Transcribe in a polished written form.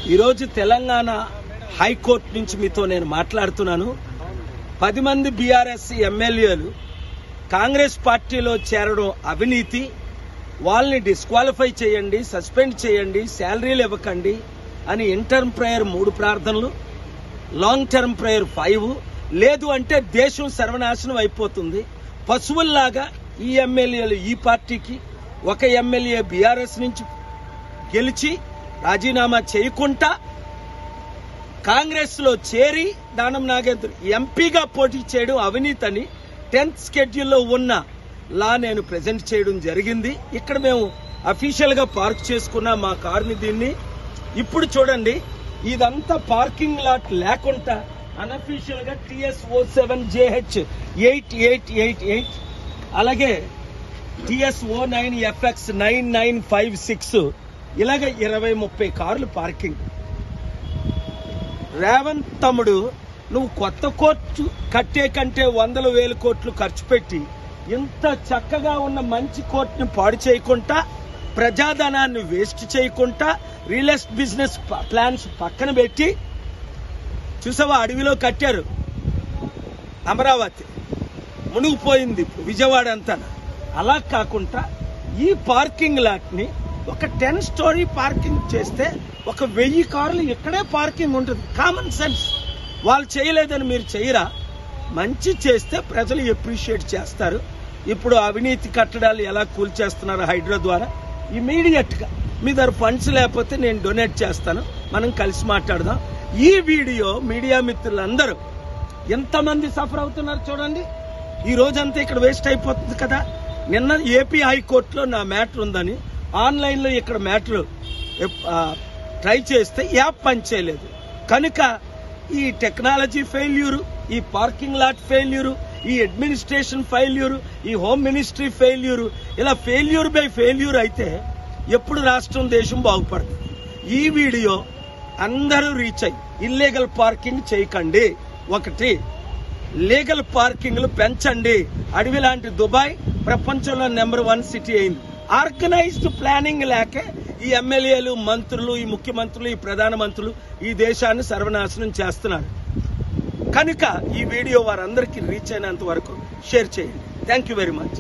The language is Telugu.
ఈరోజు తెలంగాణ హైకోర్టు నుంచి మీతో నేను మాట్లాడుతున్నాను. 10 మంది బీఆర్ఎస్ ఎమ్మెల్యేలు కాంగ్రెస్ పార్టీలో చేరడం అవినీతి. వాళ్ళని డిస్క్వాలిఫై చేయండి, సస్పెండ్ చేయండి, శాలరీలు ఇవ్వకండి అని ఇంటర్మ్ ప్రేయర్ 3 ప్రార్థనలు, లాంగ్ టర్మ్ ప్రేయర్ 5. లేదు అంటే దేశం సర్వనాశనం అయిపోతుంది. పశువుల్లాగా ఈ ఎమ్మెల్యేలు ఈ పార్టీకి, ఒక ఎమ్మెల్యే బీఆర్ఎస్ నుంచి గెలిచి రాజీనామా చేయకుండా కాంగ్రెస్ లో చేరి దానం నాగేంద్ర ఎంపీగా పోటీ చేయడం అవినీతి అని 10th షెడ్యూల్లో ఉన్న లా నేను ప్రెజెంట్ చేయడం జరిగింది. ఇక్కడ మేము అఫీషియల్ గా పార్క్ చేసుకున్న మా కార్ని దీన్ని ఇప్పుడు చూడండి. ఇదంతా పార్కింగ్ లాట్ లేకుండా అన్అఫీషియల్ గా TS07JH 8888 అలాగే TS09FX 9956 ఇలాగ 20-30 కార్లు పార్కింగ్. రేవంత్ తమ్ముడు, నువ్వు కొత్త కోర్టు కట్టే కంటే 100,000 కోట్లు ఖర్చు పెట్టి ఇంత చక్కగా ఉన్న మంచి కోర్టుని పాడు చేయకుండా, ప్రజాధనాన్ని వేస్ట్ చేయకుండా, రియల్ ఎస్టేట్ బిజినెస్ ప్లాన్స్ పక్కన పెట్టి, చూసావా అడవిలో కట్టారు, అమరావతి మునిగిపోయింది, విజయవాడ అంతా. అలా కాకుండా ఈ పార్కింగ్ లాట్ ని ఒక 10 స్టోరీ పార్కింగ్ చేస్తే ఒక 1000 కార్లు ఇక్కడే పార్కింగ్ ఉంటుంది. Common sense. వాళ్ళు చేయలేదని మీరు చేయరా? మంచి చేస్తే ప్రజలు అప్రిషియేట్ చేస్తారు. ఇప్పుడు అవినీతి కట్టడాలు ఎలా కూల్చేస్తున్నారు హైడ్రా ద్వారా, ఇమీడియట్ గా మీ దగ్గర ఫండ్స్ లేకపోతే నేను డొనేట్ చేస్తాను, మనం కలిసి మాట్లాడదాం. ఈ వీడియో మీడియా మిత్రులందరూ ఎంతమంది సఫర్ అవుతున్నారు చూడండి. ఈ రోజంతా ఇక్కడ వేస్ట్ అయిపోతుంది కదా. నిన్న ఏపీ హైకోర్టులో నా మ్యాటర్ ఉందని ఆన్లైన్ లో ఇక్కడ మ్యాటర్ ట్రై చేస్తే యాప్ పనిచేయలేదు. కనుక ఈ టెక్నాలజీ ఫెయిల్యూరు, ఈ పార్కింగ్ లాట్ ఫెయిల్యూరు, ఈ అడ్మినిస్ట్రేషన్ ఫెయిల్యూరు, ఈ హోమ్ మినిస్ట్రీ ఫెయిల్యూరు, ఇలా ఫెయిల్యూర్ బై ఫెయిల్యూర్ అయితే ఎప్పుడు రాష్ట్రం దేశం బాగుపడుతుంది. ఈ వీడియో అందరూ రీచ్ అయ్యి ఇల్లీగల్ పార్కింగ్ చేయకండి. 1, లీగల్ పార్కింగ్లు పెంచండి. అడవి లాంటి దుబాయ్ ప్రపంచంలో నెంబర్ 1 సిటీ అయింది. ఆర్గనైజ్డ్ ప్లానింగ్ లేకే ఈ ఎమ్మెల్యేలు, మంత్రులు, ఈ ముఖ్యమంత్రులు, ఈ ప్రధానమంత్రులు ఈ దేశాన్ని సర్వనాశనం చేస్తున్నారు. కనుక ఈ వీడియో వారందరికీ రీచ్ అయినంత వరకు షేర్ చేయండి. Thank you very much.